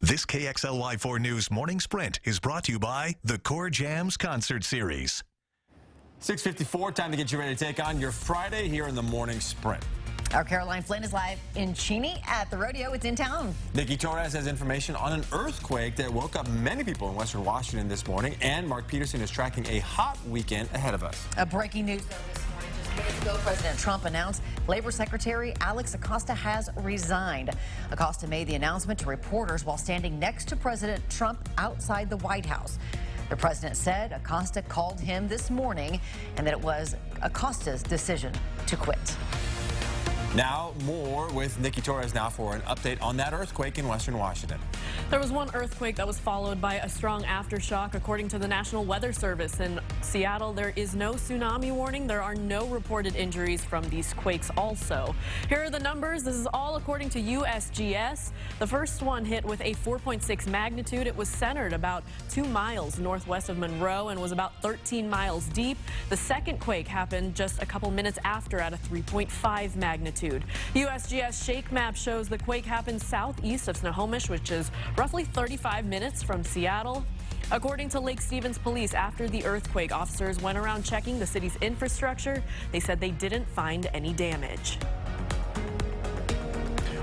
This KXLY4 News Morning Sprint is brought to you by the Core Jams Concert Series. 6:54, time to get you ready to take on your Friday here in the Morning Sprint. Our Caroline Flynn is live in Cheney at the rodeo. It's in town. Nikki Torres has information on an earthquake that woke up many people in Western Washington this morning, and Mark Peterson is tracking a hot weekend ahead of us. A breaking news, though, this morning. Just minutes ago, President Trump announced Labor Secretary Alex Acosta has resigned. Acosta made the announcement to reporters while standing next to President Trump outside the White House. The president said Acosta called him this morning and that it was Acosta's decision to quit. Now more with Nikki Torres now for an update on that earthquake in Western Washington. There was one earthquake that was followed by a strong aftershock. According to the National Weather Service in Seattle, there is no tsunami warning. There are no reported injuries from these quakes also. Here are the numbers. This is all according to USGS. The first one hit with a 4.6 magnitude. It was centered about 2 miles northwest of Monroe and was about 13 miles deep. The second quake happened just a couple minutes after at a 3.5 magnitude. USGS shake map shows the quake happened southeast of Snohomish, which is roughly 35 minutes from Seattle. According to Lake Stevens Police, after the earthquake, officers went around checking the city's infrastructure. They said they didn't find any damage.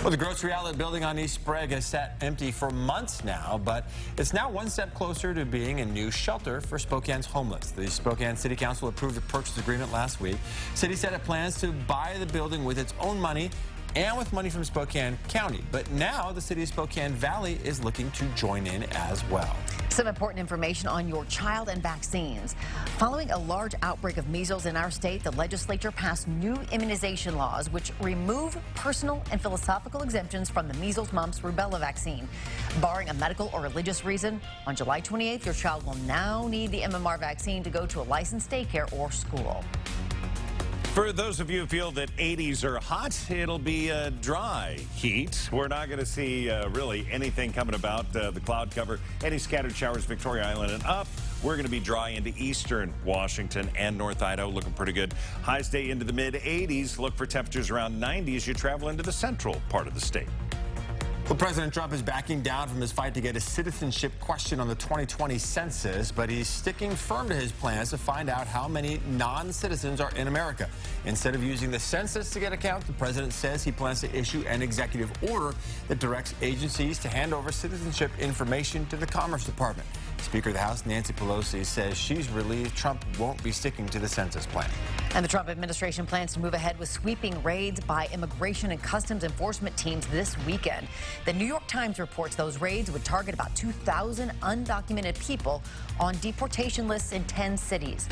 Well, the grocery outlet building on East Sprague has sat empty for months now, but it's now one step closer to being a new shelter for Spokane's homeless. The Spokane City Council approved the purchase agreement last week. City said it plans to buy the building with its own money and with money from Spokane County. But now the city of Spokane Valley is looking to join in as well. Some important information on your child and vaccines. Following a large outbreak of measles in our state, the legislature passed new immunization laws which remove personal and philosophical exemptions from the measles, mumps, rubella vaccine. Barring a medical or religious reason, on July 28th, your child will now need the MMR vaccine to go to a licensed daycare or school. For those of you who feel that 80s are hot, it'll be a dry heat. We're not going to see really anything coming about the cloud cover. Any scattered showers, Victoria Island and up. We're going to be dry into eastern Washington and North Idaho, looking pretty good. Highs stay into the mid-80s. Look for temperatures around 90 as you travel into the central part of the state. Well, President Trump is backing down from his fight to get a citizenship question on the 2020 census, but he's sticking firm to his plans to find out how many non-citizens are in America. Instead of using the census to get a count, the president says he plans to issue an executive order that directs agencies to hand over citizenship information to the Commerce Department. Speaker of the House Nancy Pelosi says she's relieved Trump won't be sticking to the census plan. And the Trump administration plans to move ahead with sweeping raids by immigration and customs enforcement teams this weekend. The New York Times reports those raids would target about 2,000 undocumented people on deportation lists in 10 cities.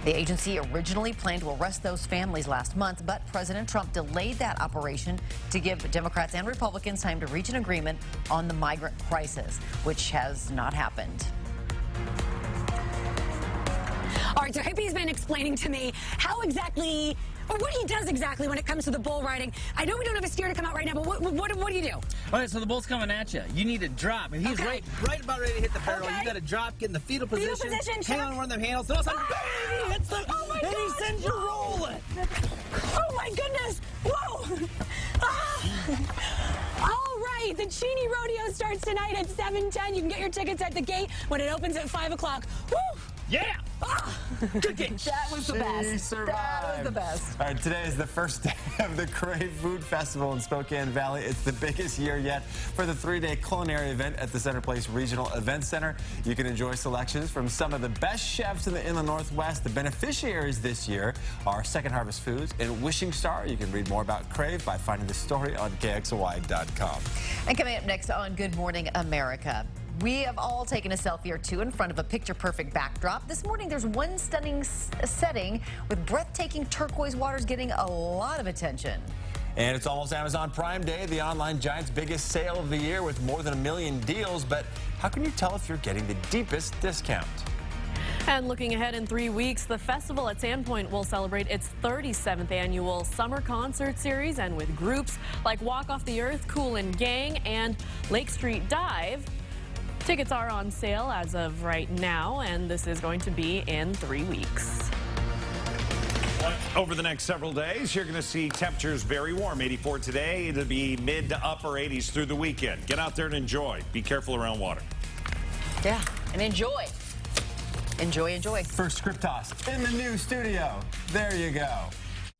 The agency originally planned to arrest those families last month, but President Trump delayed that operation to give Democrats and Republicans time to reach an agreement on the migrant crisis, which has not happened. All right, so Hippie's been explaining to me how exactly, or what he does exactly when it comes to the bull riding. I know we don't have a steer to come out right now, but what do you do? All right, so the bull's coming at you. You need to drop, and he's right about ready to hit the barrel. Okay. You got to drop, get in the fetal position. Fetal position, hang check. on one of them handles. And all of a sudden, bang, he hits the, and he sends you rolling. Oh my goodness! Whoa! All right, the Cheney Rodeo starts tonight at 7:10. You can get your tickets at the gate when it opens at 5 o'clock. Woo! Yeah! Good game. That was the best. She survived. That was the best. All right, today is the first day of the Crave Food Festival in Spokane Valley. It's the biggest year yet for the 3-day culinary event at the Center Place Regional Event Center. You can enjoy selections from some of the best chefs in the Inland Northwest. The beneficiaries this year are Second Harvest Foods and Wishing Star. You can read more about Crave by finding the story on KXLY.com. And coming up next on Good Morning America. We have all taken a selfie or two in front of a picture-perfect backdrop. This morning, there's one stunning setting with breathtaking turquoise waters getting a lot of attention. And it's almost Amazon Prime Day, the online giant's biggest sale of the year with more than 1 million deals. But how can you tell if you're getting the deepest discount? And looking ahead in 3 weeks, the festival at Sandpoint will celebrate its 37th annual summer concert series, and with groups like Walk Off the Earth, Kool and Gang, and Lake Street Dive. Tickets are on sale as of right now, and this is going to be in 3 weeks. Over the next several days, you're going to see temperatures very warm. 84 today. It'll be mid to upper 80s through the weekend. Get out there and enjoy. Be careful around water. Yeah, and enjoy. Enjoy. For Scriptas in the new studio. There you go.